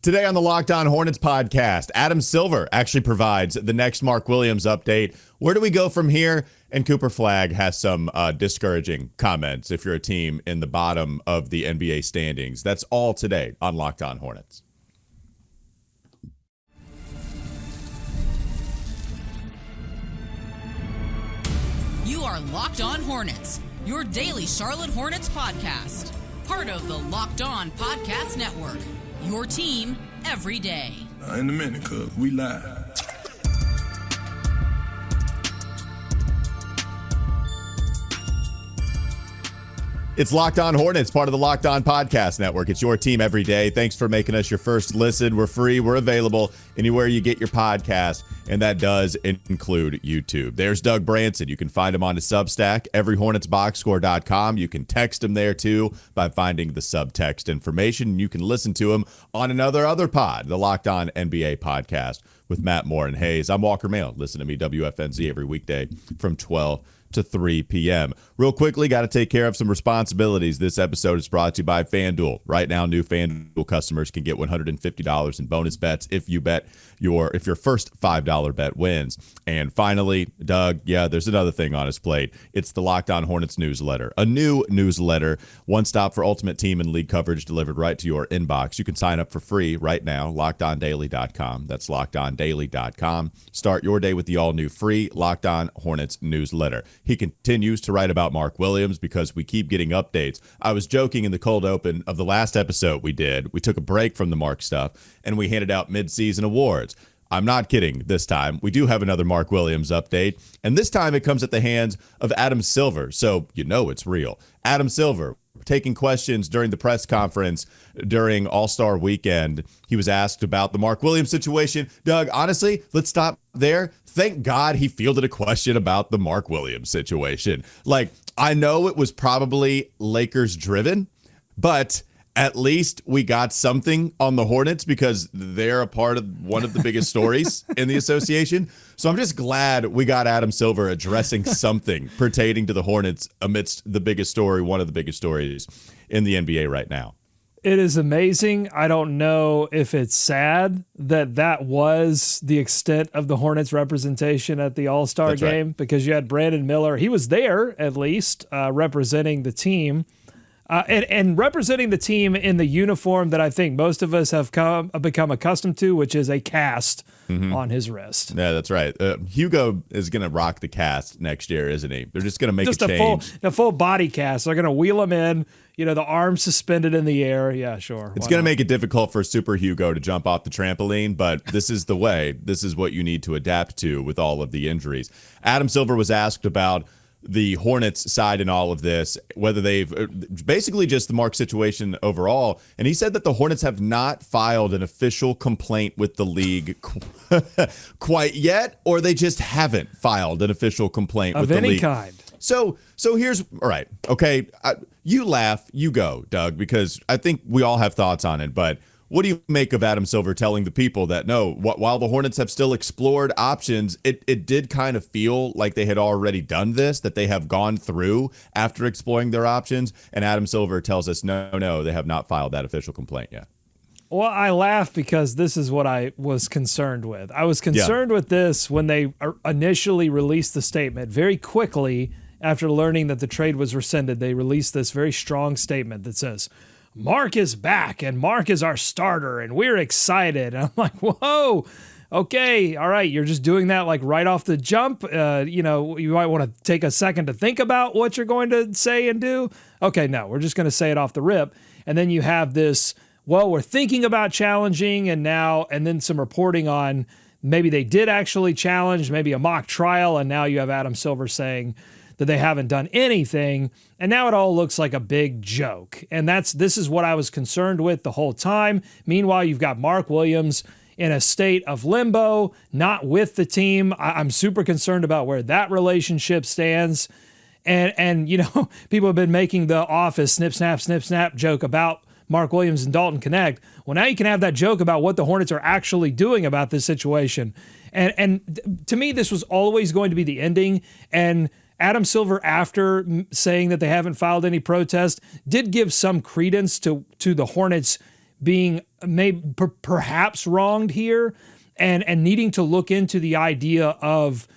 Today on the Locked On Hornets podcast, Adam Silver actually provides the next Mark Williams update. Where do we go from here? And Cooper Flagg has some discouraging comments if you're a team in the bottom of the NBA standings. That's all today on Locked On Hornets. You are Locked On Hornets, your daily Charlotte Hornets podcast. Part of the Locked On Podcast Network. Your team every day. In a minute, cuz we live. It's Locked On Hornets, part of the Locked On Podcast Network. It's your team every day. Thanks for making us your first listen. We're free. We're available anywhere you get your podcast, and that does include YouTube. There's Doug Branson. You can find him on his Substack, everyhornetsboxscore.com. You can text him there, too, by finding the subtext information. You can listen to him on another pod, the Locked On NBA podcast with Matt Moore and Hayes. I'm Walker Mail. Listen to me, WFNZ, every weekday from 12 to 3 p.m. Real quickly, got to take care of some responsibilities. This episode is brought to you by FanDuel. Right now, new FanDuel customers can get $150 in bonus bets if your first $5 bet wins. And finally, Doug, there's another thing on his plate. It's the Locked On Hornets newsletter, a new newsletter, one stop for ultimate team and league coverage delivered right to your inbox. You can sign up for free right now, lockedondaily.com. That's lockedondaily.com. Start your day with the all new free Locked On Hornets newsletter. He continues to write about Mark Williams because we keep getting updates. I was joking in the cold open of the last episode we did. We took a break from the Mark stuff, and we handed out mid-season awards. I'm not kidding this time. We do have another Mark Williams update, and this time it comes at the hands of Adam Silver, so you know it's real. Adam Silver, taking questions during the press conference during All-Star Weekend. He was asked about the Mark Williams situation. Doug, honestly, let's stop there. Thank God he fielded a question about the Mark Williams situation. Like, I know it was probably Lakers driven, but at least we got something on the Hornets because they're a part of one of the biggest stories in the association. So I'm just glad we got Adam Silver addressing something pertaining to the Hornets amidst the biggest story, one of the biggest stories in the NBA right now. It is amazing. I don't know if it's sad that was the extent of the Hornets representation at the All-Star game, right? Because you had Brandon Miller. He was there, at least, representing the team. And representing the team in the uniform that I think most of us have become accustomed to, which is a cast on his wrist. Yeah, that's right. Hugo is going to rock the cast next year, isn't he? They're just going to make a change. A full body cast. They're going to wheel him in, the arms suspended in the air. Yeah, sure. It's going to make it difficult for Super Hugo to jump off the trampoline, but this is the way. This is what you need to adapt to with all of the injuries. Adam Silver was asked about the Hornets side in all of this, whether they've basically just the Mark situation overall. And he said that the Hornets have not filed an official complaint with the league quite yet, or they just haven't filed an official complaint with the league. Of any kind. So here's, all right, okay, you laugh, you go, Doug, because I think we all have thoughts on it, but what do you make of Adam Silver telling the people that, no, while the Hornets have still explored options, it did kind of feel like they had already done this, that they have gone through after exploring their options, and Adam Silver tells us, no, they have not filed that official complaint yet. Well, I laugh because this is what I was concerned with. I was concerned with this when they initially released the statement. Very quickly after learning that the trade was rescinded, they released this very strong statement that says, Mark is back, and Mark is our starter, and we're excited. And I'm like, whoa, okay, all right, you're just doing that like right off the jump. You might want to take a second to think about what you're going to say and do. Okay, no, we're just going to say it off the rip. And then you have this, well, we're thinking about challenging, and then some reporting on maybe they did actually challenge, maybe a mock trial, and now you have Adam Silver saying that they haven't done anything, and now it all looks like a big joke. And this is what I was concerned with the whole time. Meanwhile, you've got Mark Williams in a state of limbo, not with the team. I'm super concerned about where that relationship stands. And people have been making the Office snip, snap joke about Mark Williams and Dalton Connect. Well, now you can have that joke about what the Hornets are actually doing about this situation. And to me, this was always going to be the ending. And Adam Silver, after saying that they haven't filed any protest, did give some credence to the Hornets being perhaps wronged here and needing to look into the idea of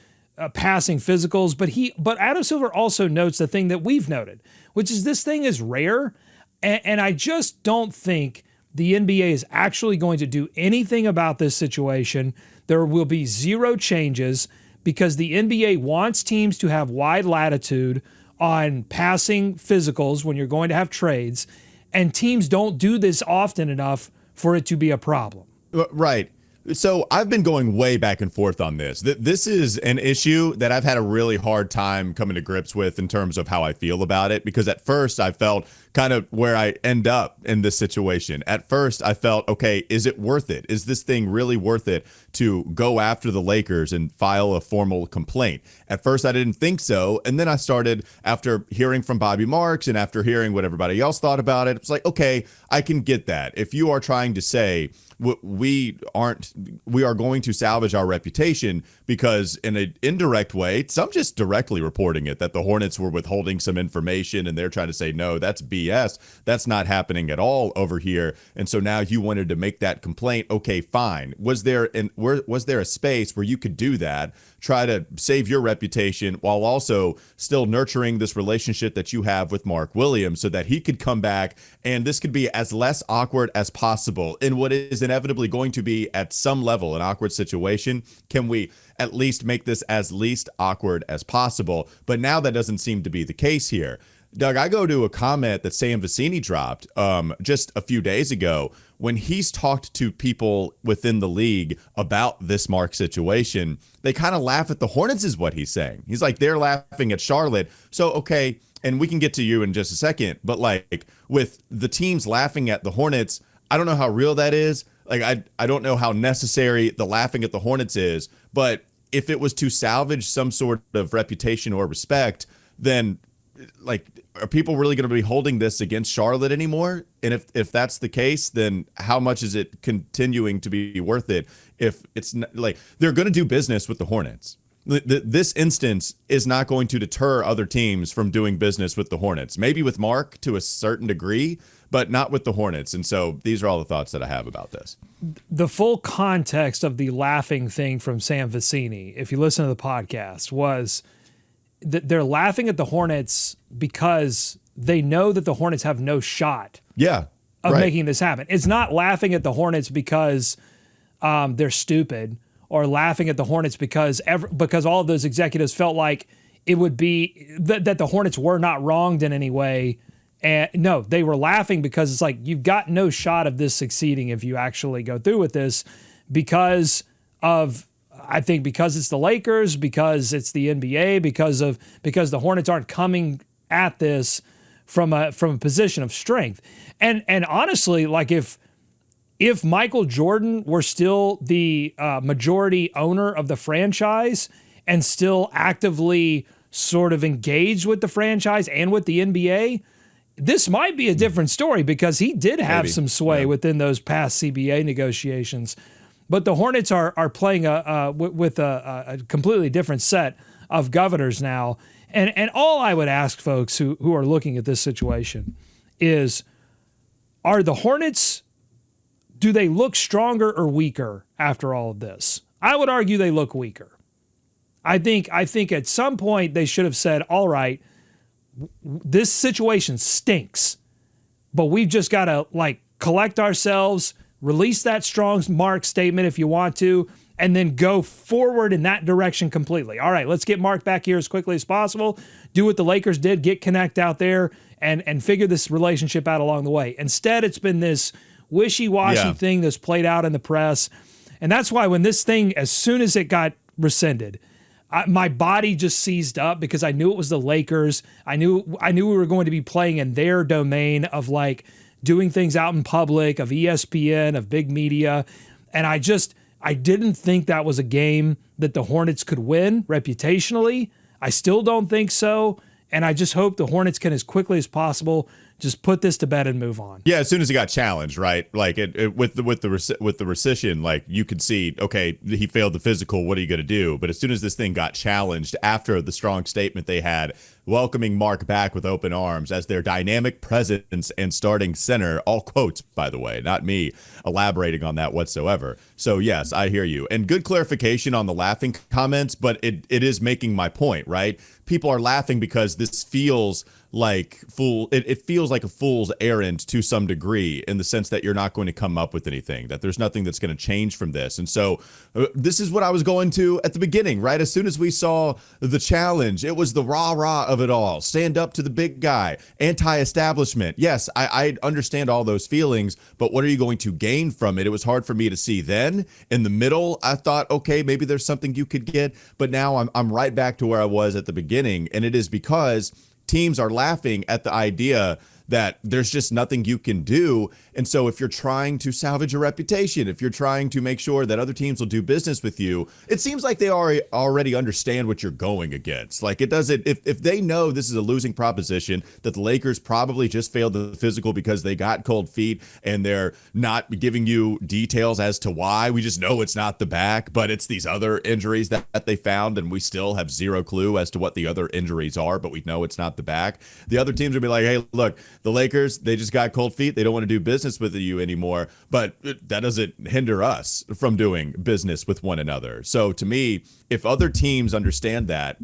passing physicals. But Adam Silver also notes the thing that we've noted, which is this thing is rare. And I just don't think the NBA is actually going to do anything about this situation. There will be zero changes because the NBA wants teams to have wide latitude on passing physicals when you're going to have trades, and teams don't do this often enough for it to be a problem. Right. So I've been going way back and forth on this. This is an issue that I've had a really hard time coming to grips with in terms of how I feel about it, because at first I felt kind of where I end up in this situation. At first I felt, okay, is it worth it? Is this thing really worth it to go after the Lakers and file a formal complaint? At first I didn't think so. And then I started, after hearing from Bobby Marks and after hearing what everybody else thought about it, it's like, okay, I can get that. If you are trying to say, we are going to salvage our reputation because in an indirect way, some just directly reporting it, that the Hornets were withholding some information and they're trying to say, no, that's BS. That's not happening at all over here. And so now you wanted to make that complaint. Okay, fine. Was there a space where you could do that, try to save your reputation while also still nurturing this relationship that you have with Mark Williams so that he could come back and this could be as less awkward as possible in what is inevitably going to be at some level an awkward situation? Can we at least make this as least awkward as possible? But now that doesn't seem to be the case here. Doug, I go to a comment that Sam Vecini dropped just a few days ago when he's talked to people within the league about this Mark situation. They kind of laugh at the Hornets is what he's saying. He's like, they're laughing at Charlotte. So, okay, and we can get to you in just a second, but like with the teams laughing at the Hornets, I don't know how real that is. Like, I don't know how necessary the laughing at the Hornets is, but if it was to salvage some sort of reputation or respect, then like, are people really going to be holding this against Charlotte anymore? And if that's the case, then how much is it continuing to be worth it? If it's not, like, they're going to do business with the Hornets. This instance is not going to deter other teams from doing business with the Hornets. Maybe with Mark to a certain degree, but not with the Hornets. And so these are all the thoughts that I have about this. The full context of the laughing thing from Sam Vecini, if you listen to the podcast, was that they're laughing at the Hornets because they know that the Hornets have no shot of making this happen. It's not laughing at the Hornets because they're stupid, or laughing at the Hornets because all of those executives felt like it would be that the Hornets were not wronged in any way. And no, they were laughing because it's like, you've got no shot of this succeeding if you actually go through with this because it's the Lakers, because it's the NBA, because the Hornets aren't coming at this from a position of strength. And honestly, like if Michael Jordan were still the majority owner of the franchise and still actively sort of engaged with the franchise and with the NBA, this might be a different story because he did have some sway within those past CBA negotiations. But the Hornets are playing with a completely different set of governors now. And all I would ask folks who are looking at this situation is, are the Hornets, do they look stronger or weaker after all of this? I would argue they look weaker. I think at some point they should have said, all right, this situation stinks, but we've just got to like collect ourselves, release that strong Mark statement if you want to, and then go forward in that direction completely. All right, let's get Mark back here as quickly as possible, do what the Lakers did, get Connect out there, and figure this relationship out along the way. Instead, it's been this wishy-washy thing that's played out in the press. And that's why when this thing, as soon as it got rescinded, my body just seized up because I knew it was the Lakers. I knew we were going to be playing in their domain of like doing things out in public, of ESPN, of big media. And I didn't think that was a game that the Hornets could win reputationally. I still don't think so. And I just hope the Hornets can, as quickly as possible, just put this to bed and move on. Yeah, as soon as it got challenged, right? Like with the rescission, like you could see, okay, he failed the physical. What are you going to do? But as soon as this thing got challenged after the strong statement they had welcoming Mark back with open arms as their dynamic presence and starting center. All quotes, by the way, not me elaborating on that whatsoever. So yes, I hear you. And good clarification on the laughing comments, but it is making my point, right? People are laughing because this feels like it feels like a fool's errand to some degree, in the sense that you're not going to come up with anything, that there's nothing that's going to change from this. And so this is what I was going to at the beginning, right? As soon as we saw the challenge, it was the rah-rah of it all. Stand up to the big guy, anti-establishment. Yes, I understand all those feelings, but what are you going to gain from it? It was hard for me to see then. In the middle, I thought, okay, maybe there's something you could get, but now I'm right back to where I was at the beginning, and it is because teams are laughing at the idea that there's just nothing you can do. And so if you're trying to salvage a reputation, if you're trying to make sure that other teams will do business with you, it seems like they already understand what you're going against. Like, it doesn't, if they know this is a losing proposition, that the Lakers probably just failed the physical because they got cold feet and they're not giving you details as to why. We just know it's not the back, but it's these other injuries that they found, and we still have zero clue as to what the other injuries are, but we know it's not the back. The other teams will be like, hey, look, the Lakers, they just got cold feet. They don't want to do business with you anymore. But that doesn't hinder us from doing business with one another. So to me, if other teams understand that,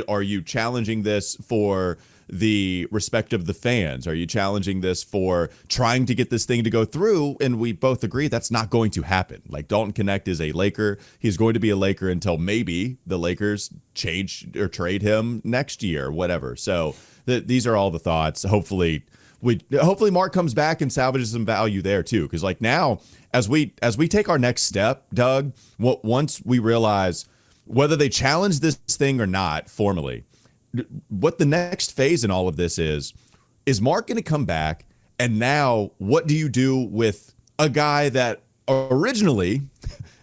are you challenging this for the respect of the fans? Are you challenging this for trying to get this thing to go through? And we both agree that's not going to happen. Like, Dalton Knecht is a Laker. He's going to be a Laker until maybe the Lakers change or trade him next year, whatever. So these are all the thoughts. Hopefully Mark comes back and salvages some value there too. Because like now, as we take our next step, Doug, once we realize whether they challenge this thing or not formally, what the next phase in all of this is Mark going to come back? And now what do you do with a guy that originally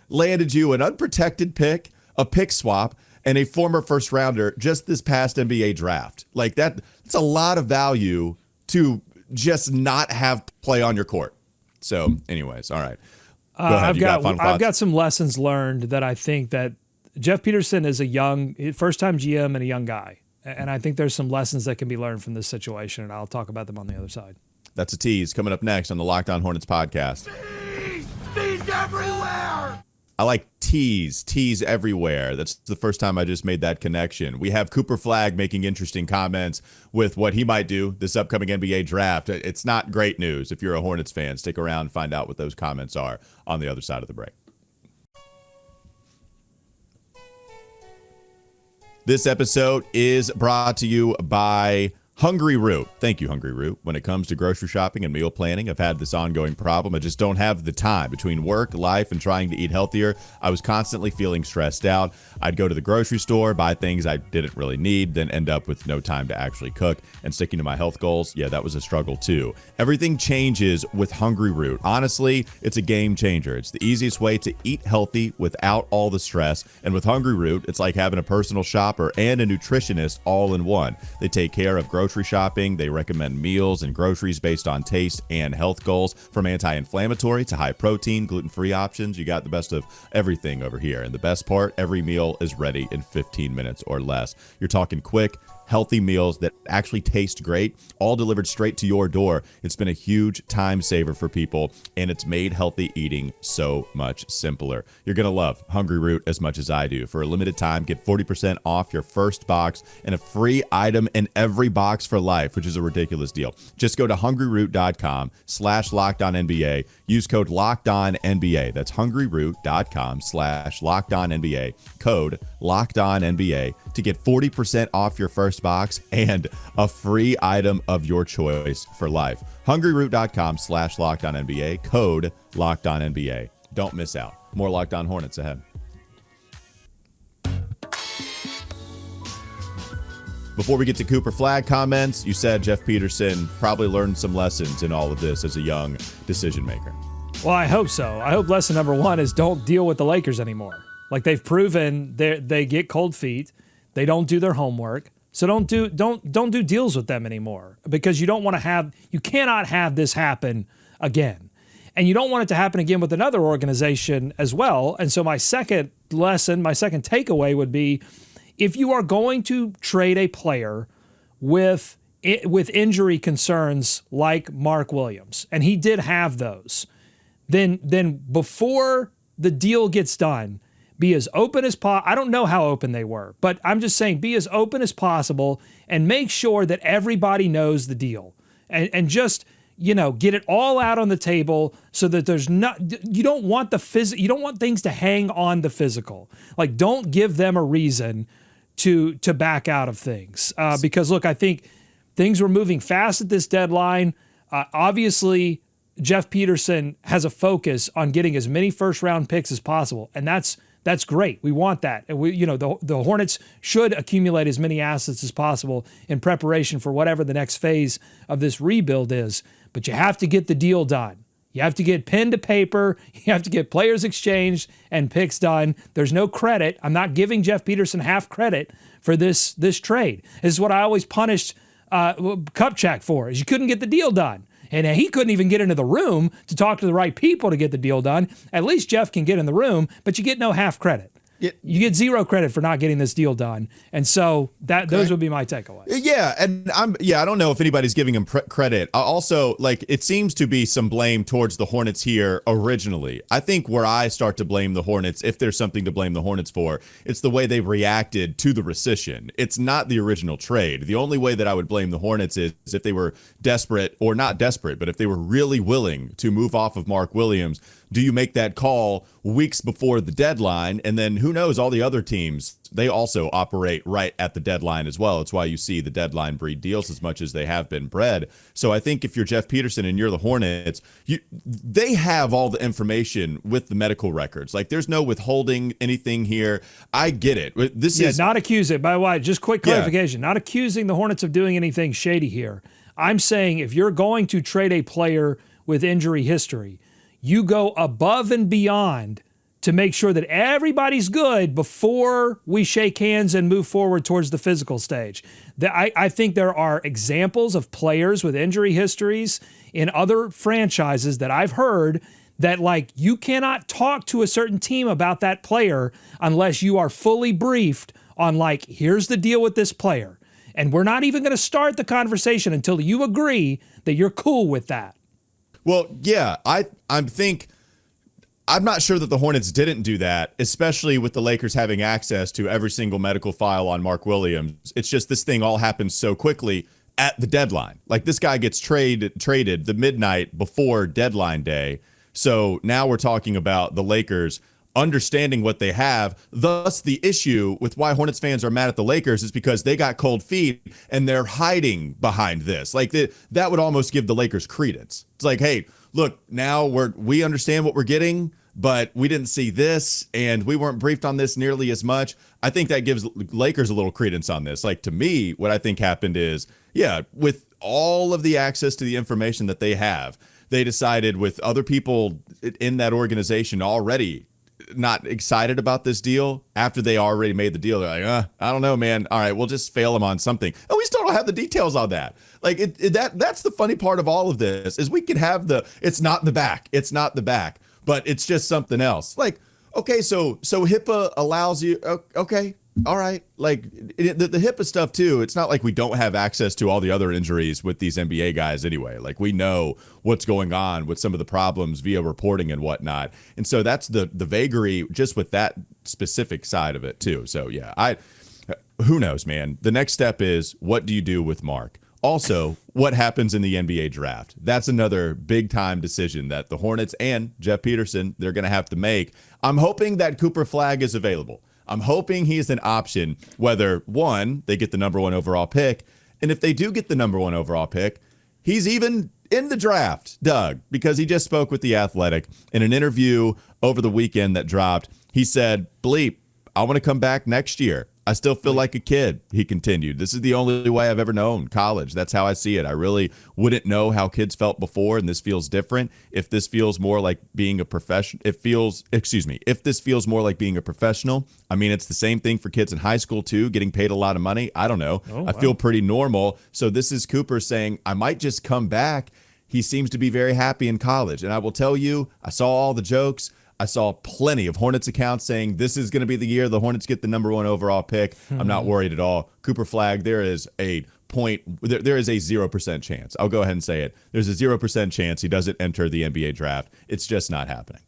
landed you an unprotected pick, a pick swap, and a former first rounder just this past NBA draft? Like that's a lot of value to just not have play on your court. So anyways, all right. Go ahead. I've got some lessons learned that I think that Jeff Peterson is a first-time GM and a young guy. And I think there's some lessons that can be learned from this situation, and I'll talk about them on the other side. That's a tease coming up next on the Locked On Hornets podcast. Tease everywhere! I like tease everywhere. That's the first time I just made that connection. We have Cooper Flagg making interesting comments with what he might do this upcoming NBA draft. It's not great news if you're a Hornets fan. Stick around and find out what those comments are on the other side of the break. This episode is brought to you by Hungryroot. Thank you, Hungryroot. When it comes to grocery shopping and meal planning, I've had this ongoing problem. I just don't have the time between work, life, and trying to eat healthier. I was constantly feeling stressed out. I'd go to the grocery store, buy things I didn't really need, then end up with no time to actually cook. And sticking to my health goals, yeah, that was a struggle too. Everything changes with Hungryroot. Honestly, it's a game changer. It's the easiest way to eat healthy without all the stress. And with Hungryroot, it's like having a personal shopper and a nutritionist all in one. They take care of grocery shopping. They recommend meals and groceries based on taste and health goals, from anti-inflammatory to high protein, gluten-free options. You got the best of everything over here. And the best part, every meal is ready in 15 minutes or less. You're talking quick, healthy meals that actually taste great, all delivered straight to your door. It's been a huge time saver for people, and it's made healthy eating so much simpler. You're going to love Hungryroot as much as I do. For a limited time, get 40% off your first box and a free item in every box for life, which is a ridiculous deal. Just go to hungryroot.com/LockedOnNBA. Use code LockedOnNBA. That's hungryroot.com/LockedOnNBA. Code LockedOnNBA to get 40% off your first box and a free item of your choice for life. Hungryroot.com/LockedOnNBA. Code LockedOnNBA. Don't miss out. More Locked On Hornets ahead. Before we get to Cooper Flagg comments, you said Jeff Peterson probably learned some lessons in all of this as a young decision maker. Well, I hope so. I hope lesson number one is don't deal with the Lakers anymore. Like, they've proven they get cold feet. They don't do their homework. So don't do deals with them anymore, because you cannot have this happen again. And you don't want it to happen again with another organization as well. And so my second takeaway would be, if you are going to trade a player with injury concerns like Mark Williams, and he did have those, then before the deal gets done, be as open as possible. I don't know how open they were, but I'm just saying be as open as possible and make sure that everybody knows the deal, and just, get it all out on the table so that there's not, you don't want you don't want things to hang on the physical. Like, don't give them a reason to back out of things. Because look, I think things were moving fast at this deadline. Obviously, Jeff Peterson has a focus on getting as many first-round picks as possible, and that's great. We want that. And the Hornets should accumulate as many assets as possible in preparation for whatever the next phase of this rebuild is. But you have to get the deal done. You have to get pen to paper. You have to get players exchanged and picks done. There's no credit. I'm not giving Jeff Peterson half credit for this trade. This is what I always punished Kupchak for, is you couldn't get the deal done. And he couldn't even get into the room to talk to the right people to get the deal done. At least Jeff can get in the room, but you get no half credit. You get zero credit for not getting this deal done. And so those would be my takeaways. Yeah, and I don't know if anybody's giving him credit. Also, it seems to be some blame towards the Hornets here originally. I think where I start to blame the Hornets, if there's something to blame the Hornets for, it's the way they reacted to the rescission. It's not the original trade. The only way that I would blame the Hornets is if they were desperate, or not desperate, but if they were really willing to move off of Mark Williams. Do you make that call weeks before the deadline? And then who knows, all the other teams, they also operate right at the deadline as well. It's why you see the deadline breed deals as much as they have been bred. So I think if you're Jeff Peterson and you're the Hornets, they have all the information with the medical records. There's no withholding anything here. I get it. This is not accusing, by the way, just quick clarification, not accusing the Hornets of doing anything shady here. I'm saying if you're going to trade a player with injury history, you go above and beyond to make sure that everybody's good before we shake hands and move forward towards the physical stage. I think there are examples of players with injury histories in other franchises that I've heard that, you cannot talk to a certain team about that player unless you are fully briefed on, here's the deal with this player. And we're not even going to start the conversation until you agree that you're cool with that. Well, yeah, I'm not sure that the Hornets didn't do that, especially with the Lakers having access to every single medical file on Mark Williams. It's just this thing all happens so quickly at the deadline. This guy gets traded the midnight before deadline day. So now we're talking about the Lakers understanding what they have. Thus, the issue with why Hornets fans are mad at the Lakers is because they got cold feet and they're hiding behind this. That would almost give the Lakers credence. It's hey, look, now we understand what we're getting, but we didn't see this and we weren't briefed on this nearly as much. I think that gives Lakers a little credence on this. To me, what I think happened is, with all of the access to the information that they have, they decided with other people in that organization already not excited about this deal after they already made the deal. They're I don't know, man. All right, we'll just fail them on something. And we still don't have the details on that. That's the funny part of all of this is we can have it's not the back. It's not the back, but it's just something else. Okay, so HIPAA allows you, okay, all right. The HIPAA stuff too, it's not like we don't have access to all the other injuries with these NBA guys anyway. We know what's going on with some of the problems via reporting and whatnot. And so that's the vagary just with that specific side of it too. So yeah, who knows, man. The next step is, what do you do with Mark? Also, what happens in the NBA draft? That's another big time decision that the Hornets and Jeff Peterson, they're going to have to make. I'm hoping that Cooper Flagg is available. I'm hoping he's an option, whether, one, they get the number 1 overall pick, and if they do get the number 1 overall pick, he's even in the draft, Doug, because he just spoke with The Athletic in an interview over the weekend that dropped. He said, bleep, I want to come back next year. I still feel like a kid, he continued. This is the only way I've ever known college. That's how I see it. I really wouldn't know how kids felt before, and this feels different. If this feels more like being a professional, if this feels more like being a professional, I mean, it's the same thing for kids in high school too, getting paid a lot of money. I don't know. I feel pretty normal. So this is Cooper saying, I might just come back. He seems to be very happy in college. And I will tell you, I saw all the jokes. I saw plenty of Hornets accounts saying this is going to be the year the Hornets get the number 1 overall pick. I'm not worried at all. Cooper Flagg, there is a there is a 0% chance. I'll go ahead and say it. There's a 0% chance he doesn't enter the NBA draft. It's just not happening.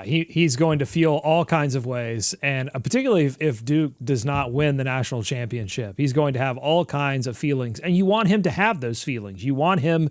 He's going to feel all kinds of ways, and particularly if Duke does not win the national championship, he's going to have all kinds of feelings, and you want him to have those feelings. You want him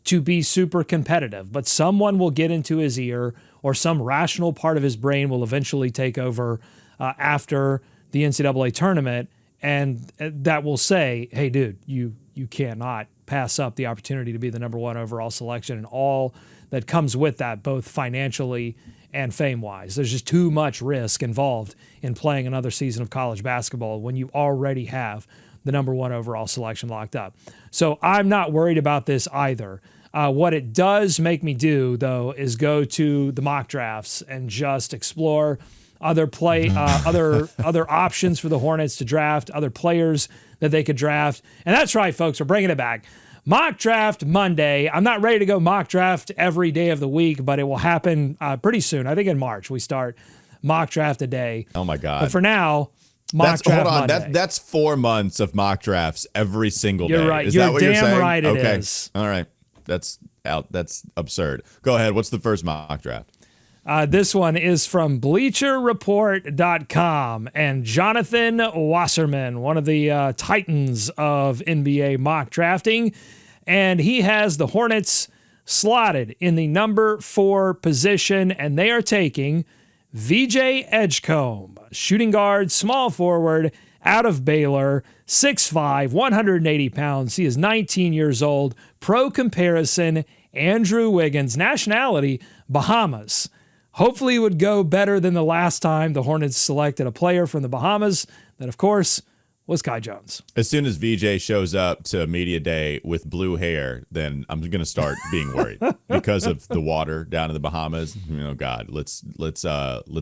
to be super competitive, but someone will get into his ear, or some rational part of his brain will eventually take over after the NCAA tournament, and that will say, hey, dude, you cannot pass up the opportunity to be the number one overall selection and all that comes with that, both financially and fame-wise. There's just too much risk involved in playing another season of college basketball when you already have the number one overall selection locked up. So I'm not worried about this either. What it does make me do, though, is go to the mock drafts and just explore other options for the Hornets to draft, other players that they could draft. And that's right, folks, we're bringing it back. Mock draft Monday. I'm not ready to go mock draft every day of the week, but it will happen pretty soon. I think in March we start mock draft a day. Oh my God. But for now, mock draft Monday. That's 4 months of mock drafts every single day. You're right. Is You're that what damn you're saying? right it okay. is. All right. That's absurd. Go ahead. What's the first mock draft? This one is from BleacherReport.com, and Jonathan Wasserman, one of the titans of NBA mock drafting, and he has the Hornets slotted in the number 4 position, and they are taking VJ Edgecombe, shooting guard, small forward, out of Baylor, 6'5", 180 pounds. He is 19 years old. Pro comparison, Andrew Wiggins, nationality, Bahamas. Hopefully it would go better than the last time the Hornets selected a player from the Bahamas. That, of course, was Kai Jones. As soon as VJ shows up to media day with blue hair, then I'm going to start being worried because of the water down in the Bahamas. God, let's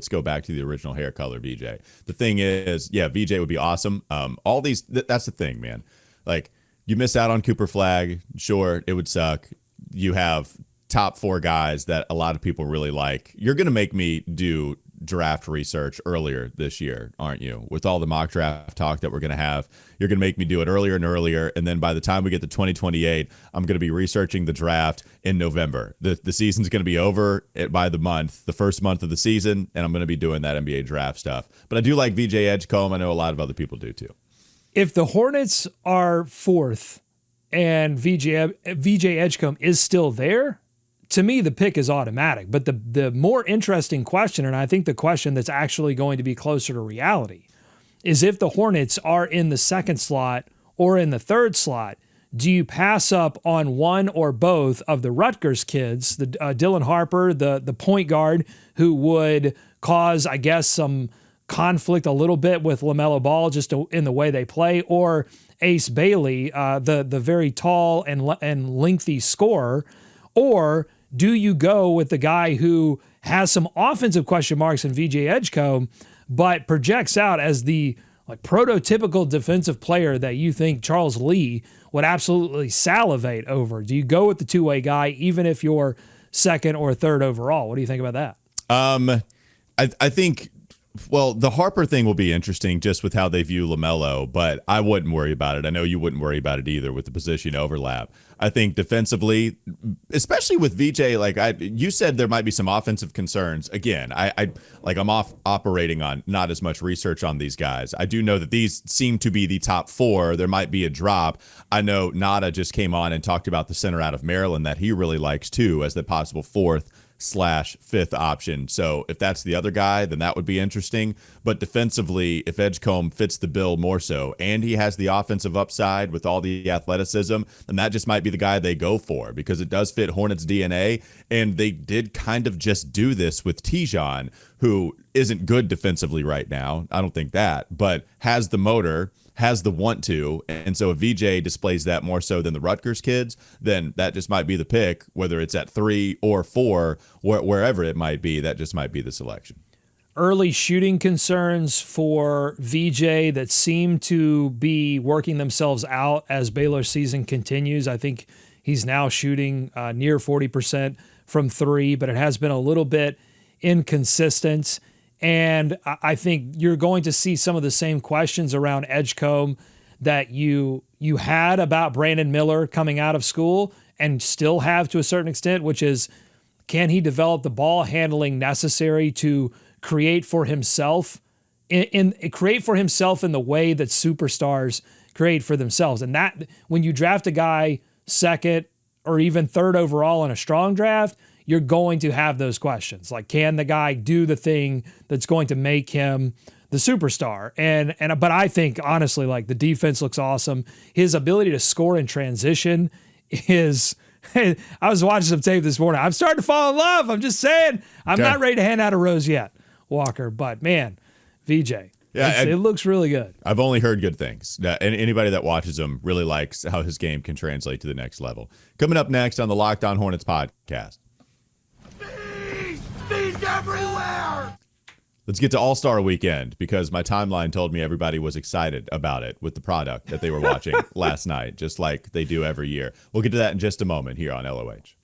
go back to the original hair color, VJ. The thing is, yeah, VJ would be awesome. All these, that's the thing, man. Like, you miss out on Cooper Flagg. Sure, it would suck. You have top 4 guys that a lot of people really like. You're going to make me do draft research earlier this year, aren't you? With all the mock draft talk that we're going to have, you're going to make me do it earlier and earlier. And then by the time we get to 2028, I'm going to be researching the draft in November. The season's going to be over by the first month of the season, and I'm going to be doing that NBA draft stuff. But I do like VJ Edgecombe. I know a lot of other people do too. If the Hornets are 4th and VJ Edgecombe is still there, to me, the pick is automatic. But the more interesting question, and I think the question that's actually going to be closer to reality, is if the Hornets are in the 2nd slot or in the 3rd slot, do you pass up on one or both of the Rutgers kids, the Dylan Harper, the point guard, who would cause, I guess, some conflict a little bit with LaMelo Ball just in the way they play, or Ace Bailey, the very tall and lengthy scorer, or do you go with the guy who has some offensive question marks in VJ Edgecombe, but projects out as the prototypical defensive player that you think Charles Lee would absolutely salivate over? Do you go with the two-way guy, even if you're 2nd or 3rd overall? What do you think about that? I think, well, the Harper thing will be interesting just with how they view LaMelo, but I wouldn't worry about it. I know you wouldn't worry about it either with the position overlap. I think defensively, especially with VJ, you said there might be some offensive concerns. Again, I'm operating on not as much research on these guys. I do know that these seem to be the top 4. There might be a drop. I know Nada just came on and talked about the center out of Maryland that he really likes too as the possible 4th/5th option. So if that's the other guy, then that would be interesting. But defensively, if Edgecombe fits the bill more so, and he has the offensive upside with all the athleticism, then that just might be the guy they go for, because it does fit Hornets DNA. And they did kind of just do this with Tijon, who isn't good defensively right now. I don't think that, but has the motor, has the want to. And so if VJ displays that more so than the Rutgers kids, then that just might be the pick, whether it's at 3 or 4, wherever it might be, that just might be the selection. Early shooting concerns for VJ that seem to be working themselves out as Baylor's season continues. I think he's now shooting near 40% from 3, but it has been a little bit inconsistent. And I think you're going to see some of the same questions around Edgecombe that you you had about Brandon Miller coming out of school and still have to a certain extent, which is, can he develop the ball handling necessary to create for himself create for himself in the way that superstars create for themselves? And that, when you draft a guy second or even third overall in a strong draft, you're going to have those questions. Like, can the guy do the thing that's going to make him the superstar? But I think, honestly, like, the defense looks awesome. His ability to score in transition is... I was watching some tape this morning. I'm starting to fall in love. I'm just saying. I'm not ready to hand out a rose yet, Walker. But, man, VJ, it looks really good. I've only heard good things. And anybody that watches him really likes how his game can translate to the next level. Coming up next on the Locked On Hornets podcast. Bees everywhere! Let's get to All-Star Weekend, because my timeline told me everybody was excited about it with the product that they were watching last night, just like they do every year. We'll get to that in just a moment here on LOH.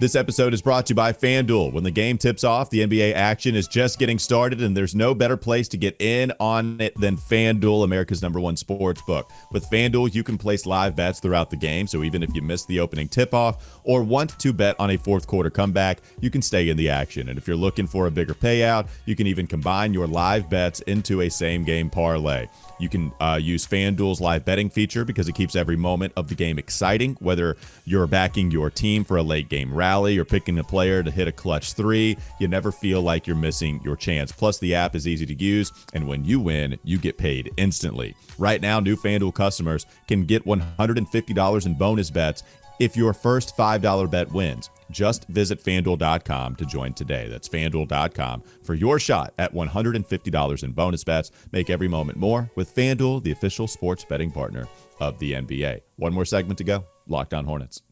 This episode is brought to you by FanDuel. When the game tips off, the NBA action is just getting started, and there's no better place to get in on it than FanDuel, America's #1 sports book. With FanDuel, you can place live bets throughout the game, so even if you miss the opening tip-off or want to bet on a fourth quarter comeback, you can stay in the action. And if you're looking for a bigger payout, you can even combine your live bets into a same-game parlay. You can use FanDuel's live betting feature because it keeps every moment of the game exciting, whether you're backing your team for a late-game rally or picking a player to hit a clutch three. You never feel like you're missing your chance. Plus, the app is easy to use, and when you win, you get paid instantly. Right now, new FanDuel customers can get $150 in bonus bets if your first $5 bet wins. Just visit FanDuel.com to join today. That's FanDuel.com for your shot at $150 in bonus bets. Make every moment more with FanDuel, the official sports betting partner of the NBA. One more segment to go. Locked On Hornets.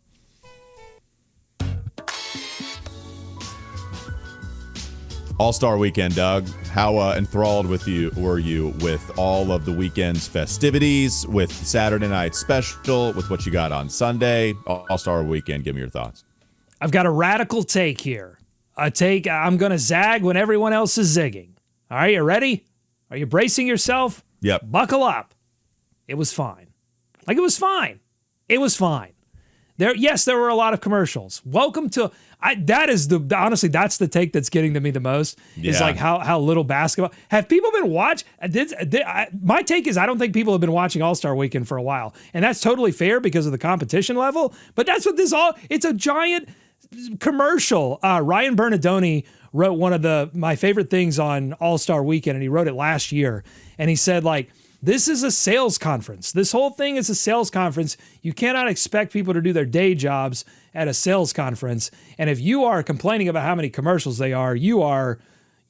All-Star Weekend, Doug. How enthralled were you with all of the weekend's festivities, with Saturday night special, with what you got on Sunday? All-Star Weekend, give me your thoughts. I've got a radical take here. I'm going to zag when everyone else is zigging. All right, you ready? Are you bracing yourself? Yep. Buckle up. It was fine. It was fine. It was fine. There were a lot of commercials. Welcome to... honestly, that's the take that's getting to me the most. Is like how little basketball. Have people been watching? My take is I don't think people have been watching All-Star Weekend for a while. And that's totally fair because of the competition level. But that's what it's a giant commercial. Ryan Bernardoni wrote one of my favorite things on All-Star Weekend, and he wrote it last year. And he said, this is a sales conference. This whole thing is a sales conference. You cannot expect people to do their day jobs at a sales conference. And if you are complaining about how many commercials they are, you are,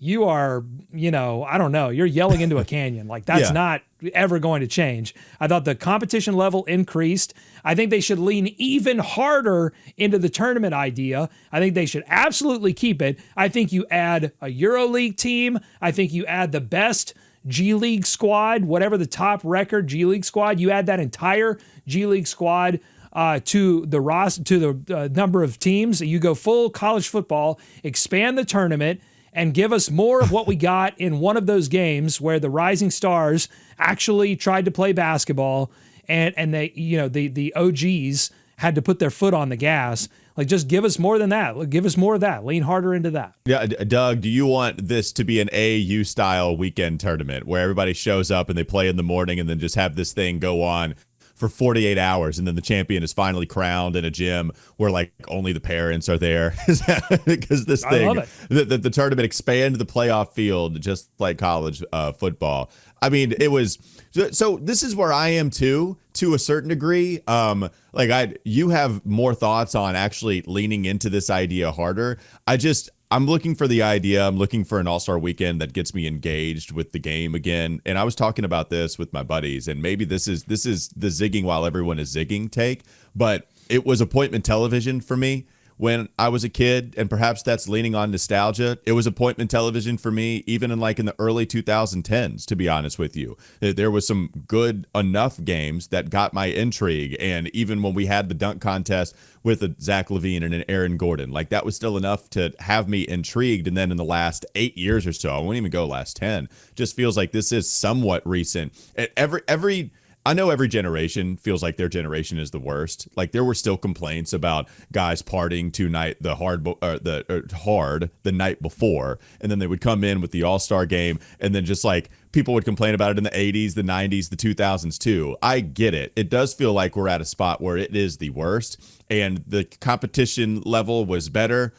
I don't know, you're yelling into a canyon. That's not ever going to change. I thought the competition level increased. I think they should lean even harder into the tournament idea. I think they should absolutely keep it. I think you add a EuroLeague team. I think you add the best G League squad, whatever the top record G League squad, you add that entire G League squad to the number of teams. You go full college football, expand the tournament, and give us more of what we got in one of those games where the Rising Stars actually tried to play basketball, and they, the OGs had to put their foot on the gas. Just give us more than that. Give us more of that. Lean harder into that. Yeah, Doug, do you want this to be an AAU style weekend tournament where everybody shows up and they play in the morning and then just have this thing go on for 48 hours and then the champion is finally crowned in a gym where only the parents are there? Because this thing, I love it. The tournament expanded the playoff field just like college football. I mean, it was... So this is where I am too, to a certain degree. You have more thoughts on actually leaning into this idea harder. I'm looking for the idea. I'm looking for an All-Star Weekend that gets me engaged with the game again. And I was talking about this with my buddies, and maybe this is the zigging while everyone is zigging take, but it was appointment television for me, when I was a kid, and perhaps that's leaning on nostalgia. It was appointment television for me, even in the early 2010s, to be honest with you. There was some good enough games that got my intrigue. And even when we had the dunk contest with a Zach LaVine and an Aaron Gordon, that was still enough to have me intrigued. And then in the last 8 years or so, I won't even go last 10, just feels like this is somewhat recent. I know every generation feels like their generation is the worst. There were still complaints about guys partying hard the night before, and then they would come in with the All-Star game, and then just people would complain about it in the 80s, the 90s, the 2000s too. I get it. It does feel like we're at a spot where it is the worst, and the competition level was better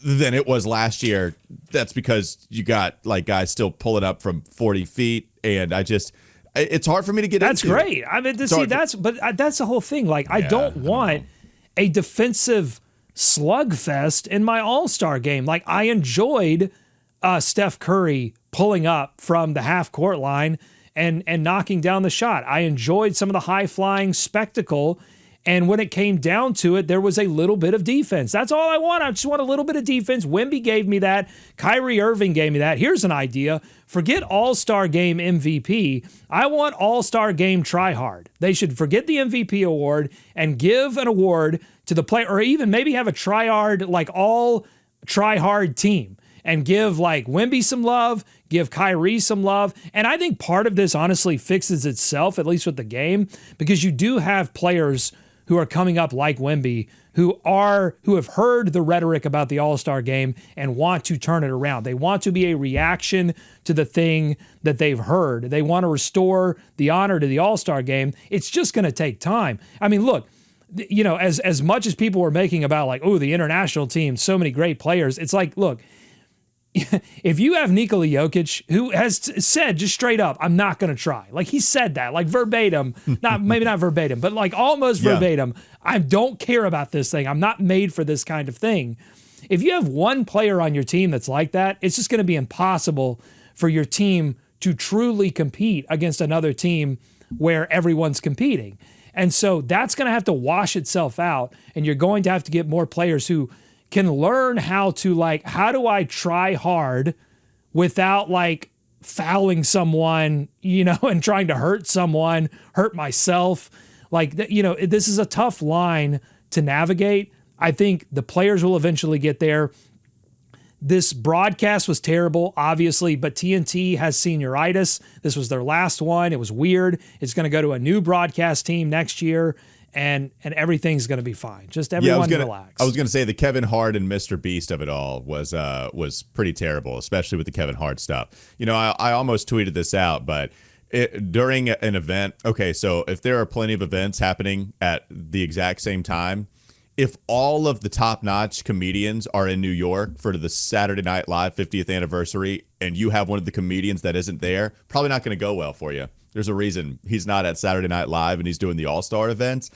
than it was last year. That's because you got guys still pulling up from 40 feet, and it's hard for me to get That's into. That's great. I mean, that's the whole thing. I don't want a defensive slugfest in my All-Star game. I enjoyed Steph Curry pulling up from the half-court line and knocking down the shot. I enjoyed some of the high-flying spectacle. And when it came down to it, there was a little bit of defense. That's all I want. I just want a little bit of defense. Wemby gave me that. Kyrie Irving gave me that. Here's an idea. Forget All-Star Game MVP. I want All-Star Game try-hard. They should forget the MVP award and give an award to the player, or even maybe have a try-hard, all try-hard team, and give Wemby some love, give Kyrie some love. And I think part of this honestly fixes itself, at least with the game, because you do have players who are coming up like Wemby, who have heard the rhetoric about the All-Star game and want to turn it around. They want to be a reaction to the thing that they've heard. They want to restore the honor to the All-Star game. It's just going to take time. I mean, look, as much as people were making about the international team, so many great players, it's look, if you have Nikola Jokic, who has said just straight up, I'm not going to try. He said that, verbatim, maybe not verbatim, but almost verbatim. I don't care about this thing. I'm not made for this kind of thing. If you have one player on your team that's like that, it's just going to be impossible for your team to truly compete against another team where everyone's competing. And so that's going to have to wash itself out, and you're going to have to get more players who can learn how to how do I try hard without fouling someone, and trying to hurt someone, hurt myself. This is a tough line to navigate. I think the players will eventually get there. This broadcast was terrible, obviously, but TNT has senioritis. This was their last one. It was weird. It's going to go to a new broadcast team next year. And everything's going to be fine. Just everyone relax. I was going to say the Kevin Hart and Mr. Beast of it all was pretty terrible, especially with the Kevin Hart stuff. I almost tweeted this out, but during an event, okay, so if there are plenty of events happening at the exact same time, if all of the top-notch comedians are in New York for the Saturday Night Live 50th anniversary and you have one of the comedians that isn't there, probably not going to go well for you. There's a reason he's not at Saturday Night Live and he's doing the All-Star events.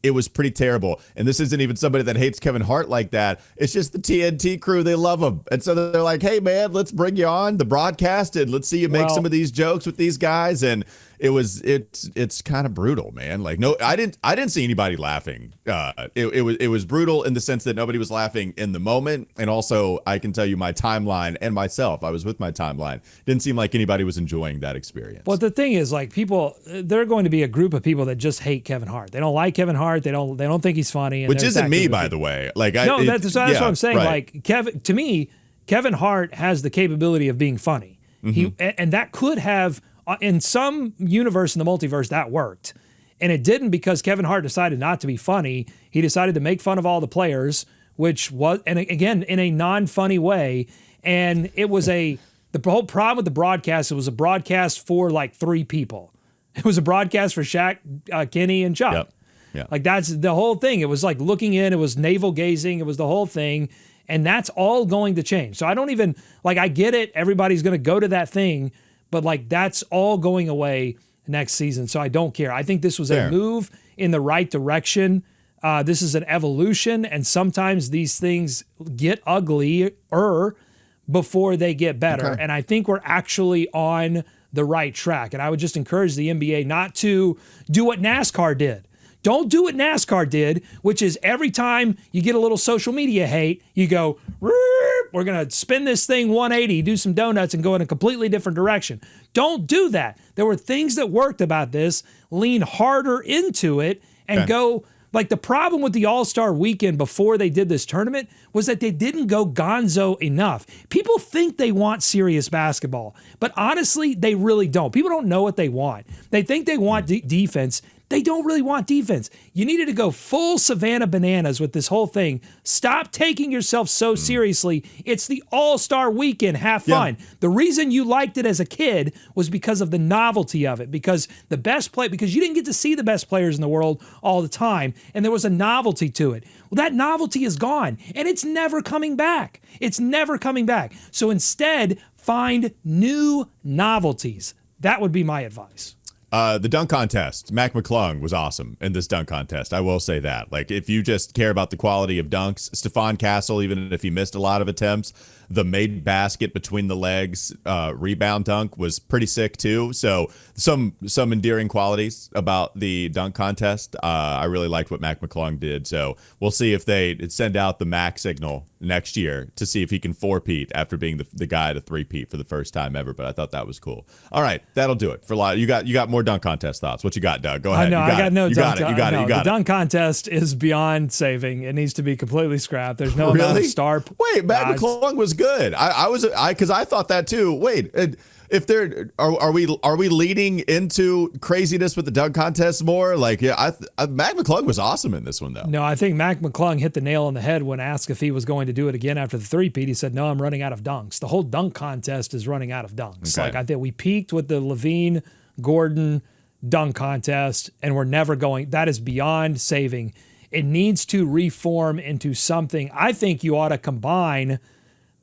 It was pretty terrible. And this isn't even somebody that hates Kevin Hart like that. It's just the TNT crew. They love him. And so they're like, hey, man, let's bring you on the broadcast and let's see you make some of these jokes with these guys. And it's kind of brutal, man. No, I didn't see anybody laughing. It was brutal in the sense that nobody was laughing in the moment. And also, I can tell you my timeline and myself, I was with my timeline. Didn't seem like anybody was enjoying that experience. Well, the thing is, people, there are going to be a group of people that just hate Kevin Hart. They don't like Kevin Hart. They don't think he's funny. And which isn't me, by the way. That's what I'm saying. Right. To me, Kevin Hart has the capability of being funny. Mm-hmm. And that could have, in some universe in the multiverse, that worked. And it didn't because Kevin Hart decided not to be funny. He decided to make fun of all the players, which was, and again, in a non-funny way. And it was the whole problem with the broadcast, it was a broadcast for 3 people. It was a broadcast for Shaq, Kenny, and Chuck. Yep. Yeah. That's the whole thing. It was looking in, it was navel gazing, it was the whole thing. And that's all going to change. So I don't even, I get it. Everybody's going to go to that thing, but that's all going away next season. So I don't care. I think this was a move in the right direction. This is an evolution, and sometimes these things get uglier before they get better. Okay. And I think we're actually on the right track. And I would just encourage the NBA not to do what NASCAR did. Don't do what NASCAR did, which is every time you get a little social media hate, you go, we're going to spin this thing 180, do some donuts, and go in a completely different direction. Don't do that. There were things that worked about this. Lean harder into it and go. Like, the problem with the All-Star weekend before they did this tournament was that they didn't go gonzo enough. People think they want serious basketball, but honestly, they really don't. People don't know what they want. They think they want defense. They don't really want defense. You needed to go full Savannah Bananas with this whole thing. Stop taking yourself so seriously. It's the All-Star weekend. Have fun. The reason you liked it as a kid was because of the novelty of it, because because you didn't get to see the best players in the world all the time, and there was a novelty to it. Well, that novelty is gone, and it's never coming back. It's never coming back. So instead, find new novelties. That would be my advice. The dunk contest, Mac McClung was awesome in this dunk contest. I will say that. Like, if you just care about the quality of dunks, Stephon Castle, even if he missed a lot of attempts, the made basket between the legs rebound dunk was pretty sick too. So some endearing qualities about the dunk contest. I really liked what Mac McClung did. So we'll see if they send out the Mac signal next year to see if he can four-peat after being the guy to three-peat for the first time ever. But I thought that was cool. All right, that'll do it for a lot. You got more dunk contest thoughts. What you got, Doug? Go ahead. I know. I got no dunk. You got it. The dunk contest is beyond saving. It needs to be completely scrapped. There's no amount of star. Wait, Mac McClung was good. Because I thought that too. Wait, if there are we leading into craziness with the dunk contest more? Like, Mac McClung was awesome in this one though. No, I think Mac McClung hit the nail on the head when asked if he was going to do it again after the three-peat. He said, "No, I'm running out of dunks." The whole dunk contest is running out of dunks. Okay. Like, I think we peaked with the Levine Gordon dunk contest, and we're never going. That is beyond saving. It needs to reform into something. I think you ought to combine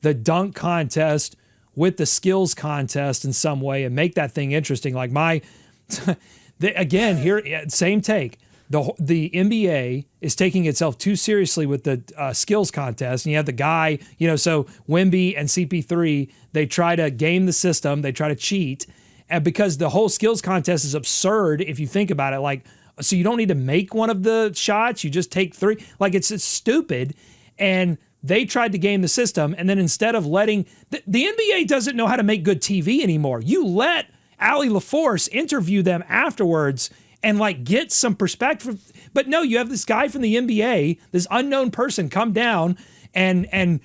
the dunk contest with the skills contest in some way and make that thing interesting. Like again, here, same take. The NBA is taking itself too seriously with the skills contest. And you have the guy, so Wemby and CP3, they try to game the system. They try to cheat. And because the whole skills contest is absurd if you think about it. Like, so you don't need to make one of the shots. You just take three. Like, it's stupid. And they tried to game the system, and then instead of letting the NBA doesn't know how to make good TV anymore. You let Allie LaForce interview them afterwards and get some perspective. But no, you have this guy from the NBA, this unknown person, come down and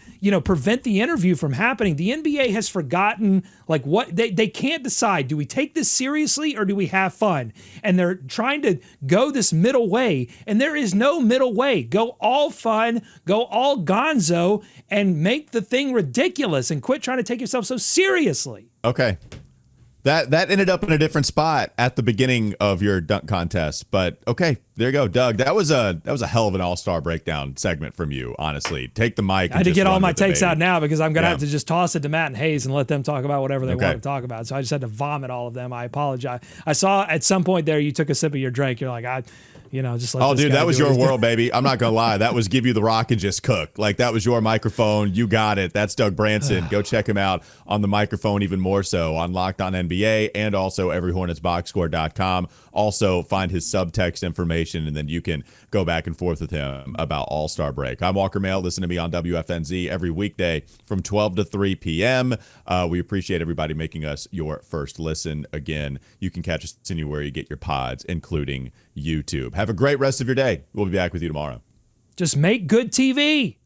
prevent the interview from happening. The NBA has forgotten what they can't decide. Do we take this seriously or do we have fun? And they're trying to go this middle way, and there is no middle way. Go all fun, go all gonzo, and make the thing ridiculous and quit trying to take yourself so seriously. Okay. That ended up in a different spot at the beginning of your dunk contest, but okay, there you go, Doug. That was a hell of an all-star breakdown segment from you. Honestly, take the mic. I had to get all my takes out now because I'm gonna have to just toss it to Matt and Hayes and let them talk about whatever they want to talk about. So I just had to vomit all of them. I apologize. I saw at some point there you took a sip of your drink. You're like, just like. Oh, dude, that was your world, baby. I'm not gonna lie. That was give you the rock and just cook. Like, that was your microphone. You got it. That's Doug Branson. Go check him out on the microphone, even more so on Locked On NBA and also everyhornetsboxscore.com. Also, find his subtext information, and then you can go back and forth with him about All-Star Break. I'm Walker Mail. Listen to me on WFNZ every weekday from 12 to 3 p.m. We appreciate everybody making us your first listen. Again, you can catch us anywhere you get your pods, including YouTube. Have a great rest of your day. We'll be back with you tomorrow. Just make good TV.